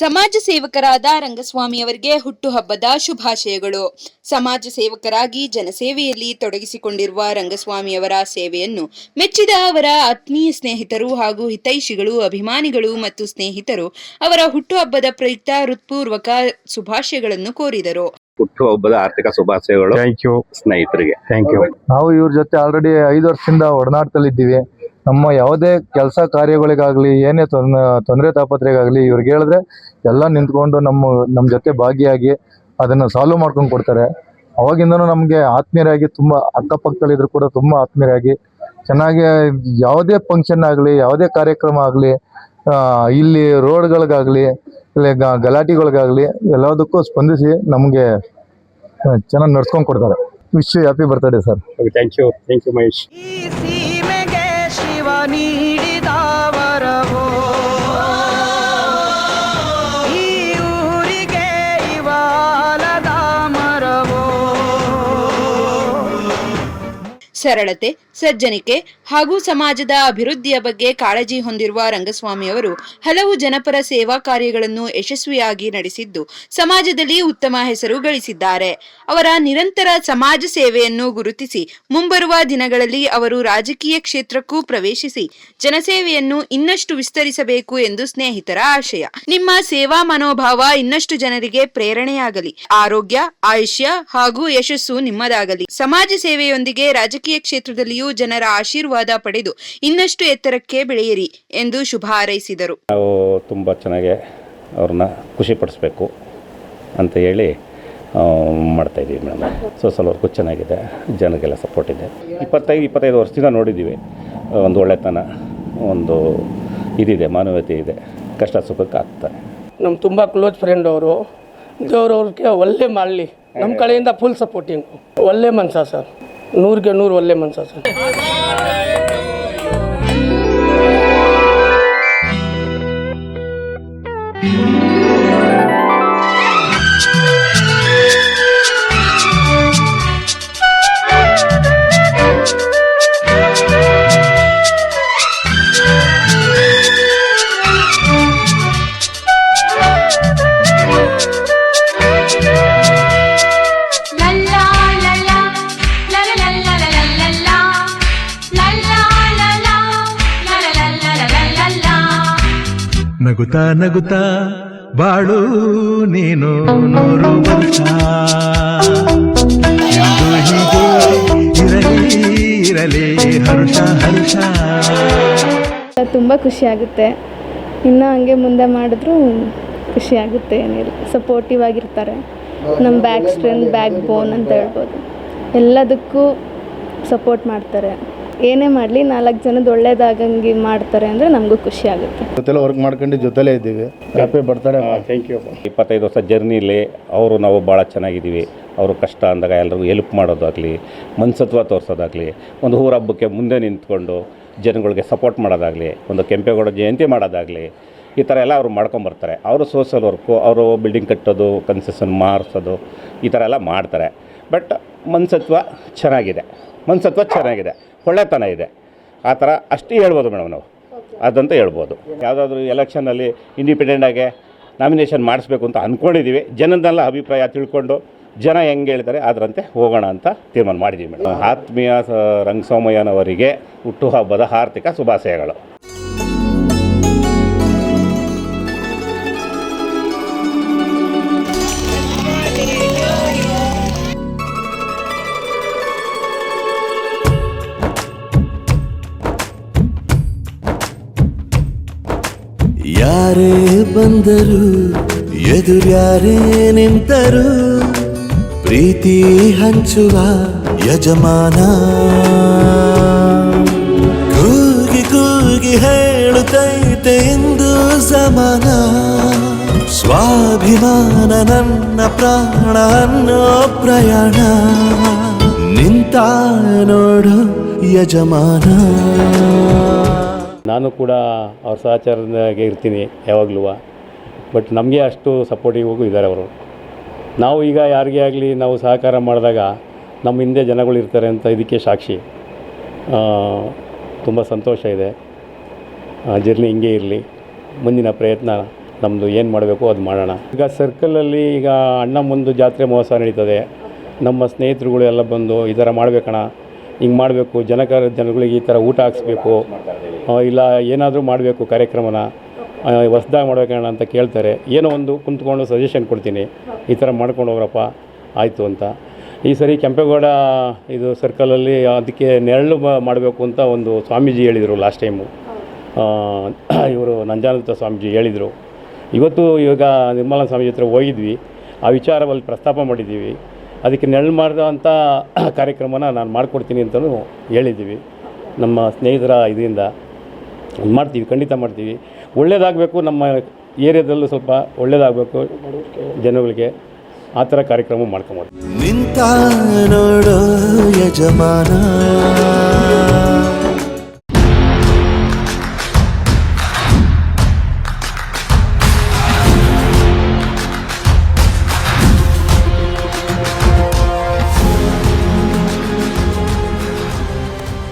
ಸಮಾಜ ಸೇವಕರಾದ ರಂಗಸ್ವಾಮಿ ಅವರಿಗೆ ಹುಟ್ಟುಹಬ್ಬದ ಶುಭಾಶಯಗಳು. ಸಮಾಜ ಸೇವಕರಾಗಿ ಜನಸೇವೆಯಲ್ಲಿ ತೊಡಗಿಸಿಕೊಂಡಿರುವ ರಂಗಸ್ವಾಮಿ ಅವರ ಸೇವೆಯನ್ನು ಮೆಚ್ಚಿದ ಅವರ ಆತ್ಮೀಯ ಸ್ನೇಹಿತರು ಹಾಗೂ ಹಿತೈಷಿಗಳು, ಅಭಿಮಾನಿಗಳು ಮತ್ತು ಸ್ನೇಹಿತರು ಅವರ ಹುಟ್ಟುಹಬ್ಬದ ಪ್ರಯುಕ್ತ ಹೃತ್ಪೂರ್ವಕ ಶುಭಾಶಯಗಳನ್ನು ಕೋರಿದರು. ಹುಟ್ಟುಹಬ್ಬದ ಆರ್ಥಿಕ ಶುಭಾಶಯಗಳು. ಥ್ಯಾಂಕ್ ಯು ಸ್ನೇಹಿತರಿಗೆ. Thank you. ನಾವು ಇವ್ರ ಜೊತೆ ಆಲ್ರೆಡಿ 5 ವರ್ಷದಿಂದ ಒಡನಾಟದಲ್ಲಿದ್ದೀವಿ. ನಮ್ಮ ಯಾವುದೇ ಕೆಲಸ ಕಾರ್ಯಗಳಿಗಾಗಲಿ, ಏನೇ ತೊಂದರೆ ತಾಪತ್ರೆಗಾಗಲಿ ಇವ್ರಿಗೆ ಹೇಳಿದ್ರೆ ಎಲ್ಲ ನಿಂತ್ಕೊಂಡು ನಮ್ಮ ಜೊತೆ ಭಾಗಿಯಾಗಿ ಅದನ್ನು ಸಾಲ್ವ್ ಮಾಡ್ಕೊಂಡು ಕೊಡ್ತಾರೆ. ಅವಾಗಿಂದನೂ ನಮಗೆ ಆತ್ಮೀಯರಾಗಿ, ತುಂಬ ಅಕ್ಕಪಕ್ಕದಲ್ಲಿದ್ರು ಕೂಡ ತುಂಬ ಆತ್ಮೀಯರಾಗಿ ಚೆನ್ನಾಗಿ ಯಾವುದೇ ಫಂಕ್ಷನ್ ಆಗಲಿ, ಯಾವುದೇ ಕಾರ್ಯಕ್ರಮ ಆಗಲಿ, ಇಲ್ಲಿ ರೋಡ್ಗಳಿಗಾಗಲಿ, ಇಲ್ಲ ಗಲಾಟೆಗಳಿಗಾಗಲಿ ಎಲ್ಲದಕ್ಕೂ ಸ್ಪಂದಿಸಿ ನಮಗೆ ಚೆನ್ನಾಗಿ ನಡ್ಸ್ಕೊಂಡು ಕೊಡ್ತಾರೆ. Wish you happy birthday sir. Thank you Mahesh. ಸರಳತೆ, ಸಜ್ಜನಿಕೆ ಹಾಗೂ ಸಮಾಜದ ಅಭಿವೃದ್ಧಿಯ ಬಗ್ಗೆ ಕಾಳಜಿ ಹೊಂದಿರುವ ರಂಗಸ್ವಾಮಿ ಅವರು ಹಲವು ಜನಪರ ಸೇವಾ ಕಾರ್ಯಗಳನ್ನು ಯಶಸ್ವಿಯಾಗಿ ನಡೆಸಿದ್ದು ಸಮಾಜದಲ್ಲಿ ಉತ್ತಮ ಹೆಸರು ಗಳಿಸಿದ್ದಾರೆ. ಅವರ ನಿರಂತರ ಸಮಾಜ ಸೇವೆಯನ್ನು ಗುರುತಿಸಿ ಮುಂಬರುವ ದಿನಗಳಲ್ಲಿ ಅವರು ರಾಜಕೀಯ ಕ್ಷೇತ್ರಕ್ಕೂ ಪ್ರವೇಶಿಸಿ ಜನಸೇವೆಯನ್ನು ಇನ್ನಷ್ಟು ವಿಸ್ತರಿಸಬೇಕು ಎಂದು ಸ್ನೇಹಿತರ ಆಶಯ. ನಿಮ್ಮ ಸೇವಾ ಮನೋಭಾವ ಇನ್ನಷ್ಟು ಜನರಿಗೆ ಪ್ರೇರಣೆಯಾಗಲಿ. ಆರೋಗ್ಯ, ಆಯುಷ್ಯ ಹಾಗೂ ಯಶಸ್ಸು ನಿಮ್ಮದಾಗಲಿ. ಸಮಾಜ ಸೇವೆಯೊಂದಿಗೆ ರಾಜಕೀಯ ಕ್ಷೇತ್ರದಲ್ಲಿಯೂ ಜನರ ಆಶೀರ್ವಾದ ಪಡೆದು ಇನ್ನಷ್ಟು ಎತ್ತರಕ್ಕೆ ಬೆಳೆಯಿರಿ ಎಂದು ಶುಭ ಹಾರೈಸಿದರು. ನಾವು ತುಂಬ ಚೆನ್ನಾಗಿ ಅವ್ರನ್ನ ಖುಷಿ ಪಡಿಸ್ಬೇಕು ಅಂತ ಹೇಳಿ ಮಾಡ್ತಾ ಇದ್ದೀವಿ ಮೇಡಮ್. ಸೋಷಲ್ ವರ್ಕು ಚೆನ್ನಾಗಿದೆ, ಜನರಿಗೆಲ್ಲ ಸಪೋರ್ಟ್ ಇದೆ. 25 ವರ್ಷದಿಂದ ನೋಡಿದ್ದೀವಿ. ಒಂದು ಒಳ್ಳೆತನ, ಒಂದು ಇದಿದೆ, ಮಾನವೀಯತೆ ಇದೆ. ಕಷ್ಟ ಸುಖಕ್ಕೆ ಆಗ್ತಾರೆ. ನಮ್ಮ ತುಂಬ ಕ್ಲೋಸ್ ಫ್ರೆಂಡ್ ಅವರು. ದೇವರವ್ರಿಗೆ ಒಳ್ಳೆ ಮಾಡಲಿ. ನಮ್ಮ ಕಡೆಯಿಂದ ಫುಲ್ ಸಪೋರ್ಟಿಂಗು. ಒಳ್ಳೆ ಮನ್ಸ ಸರ್, 100ಕ್ಕೆ 100 ಒಳ್ಳೆ ಮನ್ಸ ಸರ್. ನಗುತ್ತಾ ನಗುತ್ತಾ ಬಾಳು ನೀನು 100 ವರ್ಷ, ಎಂದು ಹೀಗೆ ಇರಲಿ ಹರ್ಷ ಹರ್ಷ. ತುಂಬ ಖುಷಿಯಾಗುತ್ತೆ. ಇನ್ನೂ ಹಂಗೆ ಮುಂದೆ ಮಾಡಿದ್ರೂ ಖುಷಿಯಾಗುತ್ತೆ. ಏನಿಲ್ಲ, ಸಪೋರ್ಟಿವ್ ಆಗಿರ್ತಾರೆ. ನಮ್ಮ ಬ್ಯಾಕ್ ಸ್ಟ್ರೆಂತ್, ಬ್ಯಾಕ್ ಬೋನ್ ಅಂತ ಹೇಳ್ಬೋದು. ಎಲ್ಲದಕ್ಕೂ ಸಪೋರ್ಟ್ ಮಾಡ್ತಾರೆ. ಏನೇ ಮಾಡಲಿ 4 ಜನದ ಒಳ್ಳೇದಾಗಂಗೆ ಮಾಡ್ತಾರೆ ಅಂದರೆ ನಮಗೂ ಖುಷಿ ಆಗುತ್ತೆ. ಜೊತೆಲೆ ವರ್ಕ್ ಮಾಡ್ಕೊಂಡು ಜೊತೆಲೇ ಇದ್ದೀವಿ. Happy birthday. Thank you. 25 ವರ್ಷ ಜರ್ನಿಲಿ ನಾವು ಭಾಳ ಚೆನ್ನಾಗಿದ್ದೀವಿ. ಅವರು ಕಷ್ಟ ಅಂದಾಗ ಎಲ್ಲರಿಗೂ ಹೆಲ್ಪ್ ಮಾಡೋದಾಗಲಿ, ಮನಸತ್ವ ತೋರಿಸೋದಾಗಲಿ, ಒಂದು ಊರ ಹಬ್ಬಕ್ಕೆ ಮುಂದೆ ನಿಂತ್ಕೊಂಡು ಜನಗಳಿಗೆ ಸಪೋರ್ಟ್ ಮಾಡೋದಾಗಲಿ, ಒಂದು ಕೆಂಪೇಗೌಡ ಜಯಂತಿ ಮಾಡೋದಾಗಲಿ, ಈ ಥರ ಎಲ್ಲ ಅವರು ಮಾಡ್ಕೊಂಬರ್ತಾರೆ. ಅವರು ಸೋಷಲ್ ವರ್ಕು, ಅವರು ಬಿಲ್ಡಿಂಗ್ ಕಟ್ಟೋದು, ಕನ್ಸೆಷನ್ ಮಾಡಿಸೋದು, ಈ ಥರ ಎಲ್ಲ ಮಾಡ್ತಾರೆ. ಬಟ್ ಮನಸತ್ವ ಚೆನ್ನಾಗಿದೆ, ಒಳ್ಳೆತನ ಇದೆ. ಆ ಥರ ಅಷ್ಟೇ ಹೇಳ್ಬೋದು ಮೇಡಮ್. ನಾವು ಅದಂತ ಹೇಳ್ಬೋದು. ಯಾವುದಾದ್ರೂ ಎಲೆಕ್ಷನಲ್ಲಿ ಇಂಡಿಪೆಂಡೆಂಟಾಗಿ ನಾಮಿನೇಷನ್ ಮಾಡಿಸ್ಬೇಕು ಅಂತ ಅಂದ್ಕೊಂಡಿದ್ದೀವಿ. ಜನದೆಲ್ಲ ಅಭಿಪ್ರಾಯ ತಿಳ್ಕೊಂಡು ಜನ ಹೆಂಗೆ ಹೇಳ್ತಾರೆ ಅದರಂತೆ ಹೋಗೋಣ ಅಂತ ತೀರ್ಮಾನ ಮಾಡಿದ್ದೀವಿ ಮೇಡಮ್. ಆತ್ಮೀಯ ರಂಗಸ್ವಾಮಯ್ಯನವರಿಗೆ ಹುಟ್ಟುಹಬ್ಬದ ಆರ್ಥಿಕ ಶುಭಾಶಯಗಳು. ಯಾರೇ ಬಂದರು, ಎದುರ್ಯಾರೇ ನಿಂತರು, ಪ್ರೀತಿ ಹಂಚುವ ಯಜಮಾನ. ಕೂಗಿ ಕೂಗಿ ಹೇಳುತ್ತೈತೆ ಇಂದು ಸಮಾನ. ಸ್ವಾಭಿಮಾನ ನನ್ನ ಪ್ರಾಣ ಅನ್ನೋ ಪ್ರಯಾಣ. ನಿಂತ ನೋಡು ಯಜಮಾನ. ನಾನು ಕೂಡ ಅವ್ರ ಸಹಚಾರದಾಗೆ ಇರ್ತೀನಿ ಯಾವಾಗಲೂ. ಬಟ್ ನಮಗೆ ಅಷ್ಟು ಸಪೋರ್ಟಿವ್ ಇದ್ದಾರೆ ಅವರು. ನಾವು ಈಗ ಯಾರಿಗೇ ಆಗಲಿ ನಾವು ಸಹಕಾರ ಮಾಡಿದಾಗ ನಮ್ಮ ಹಿಂದೆ ಜನಗಳು ಇರ್ತಾರೆ ಅಂತ ಇದಕ್ಕೆ ಸಾಕ್ಷಿ. ತುಂಬ ಸಂತೋಷ ಇದೆ. ಜರ್ನಿ ಹಿಂಗೆ ಇರಲಿ. ಮುಂದಿನ ಪ್ರಯತ್ನ ನಮ್ಮದು ಏನು ಮಾಡಬೇಕು ಅದು ಮಾಡೋಣ. ಈಗ ಸರ್ಕಲಲ್ಲಿ ಈಗ ಅಣ್ಣ ಮುಂದೆ ಜಾತ್ರೆ ಮಹೋತ್ಸವ ನಡೀತದೆ. ನಮ್ಮ ಸ್ನೇಹಿತರುಗಳು ಎಲ್ಲ ಬಂದು ಈ ಥರ ಮಾಡಬೇಕಣ್ಣ, ಹಿಂಗೆ ಮಾಡಬೇಕು, ಜನಗಳಿಗೆ ಈ ಥರ ಊಟ ಹಾಕ್ಸ್ಬೇಕು, ಇಲ್ಲ ಏನಾದರೂ ಮಾಡಬೇಕು ಕಾರ್ಯಕ್ರಮನ ಹೊಸ್ದಾಗಿ ಮಾಡ್ಬೇಕಣ್ಣ ಅಂತ ಕೇಳ್ತಾರೆ. ಏನೋ ಒಂದು ಕುಂತ್ಕೊಂಡು ಸಜೆಷನ್ ಕೊಡ್ತೀನಿ, ಈ ಥರ ಮಾಡ್ಕೊಂಡು ಹೋಗ್ರಪ್ಪ ಆಯಿತು ಅಂತ. ಈ ಸರಿ ಕೆಂಪೇಗೌಡ ಇದು ಸರ್ಕಲಲ್ಲಿ ಅದಕ್ಕೆ ನೆರಳು ಮಾಡಬೇಕು ಅಂತ ಒಂದು ಸ್ವಾಮೀಜಿ ಹೇಳಿದರು ಲಾಸ್ಟ್ ಟೈಮು. ಇವರು ನಂಜಾನಂದ ಸ್ವಾಮೀಜಿ ಹೇಳಿದರು. ಇವತ್ತು ಇವಾಗ ನಿರ್ಮಲಾ ಸ್ವಾಮೀಜಿ ಹತ್ರ ಹೋಗಿದ್ವಿ, ಆ ವಿಚಾರದಲ್ಲಿ ಪ್ರಸ್ತಾಪ ಮಾಡಿದ್ದೀವಿ. ಅದಕ್ಕೆ ನೆರಳು ಮಾಡಿದಂಥ ಕಾರ್ಯಕ್ರಮನ ನಾನು ಮಾಡಿಕೊಡ್ತೀನಿ ಅಂತಲೂ ಹೇಳಿದ್ದೀವಿ. ನಮ್ಮ ಸ್ನೇಹಿತರ ಇದರಿಂದ ಮಾಡ್ತೀವಿ, ಖಂಡಿತ ಮಾಡ್ತೀವಿ. ಒಳ್ಳೆಯದಾಗಬೇಕು, ನಮ್ಮ ಏರಿಯಾದಲ್ಲೂ ಸ್ವಲ್ಪ ಒಳ್ಳೆಯದಾಗಬೇಕು ಜನಗಳಿಗೆ, ಆ ಥರ ಕಾರ್ಯಕ್ರಮ ಮಾಡ್ಕೊಂಬೋದು. ನಿಂತ ನೋಡೋ ಯಜಮಾನ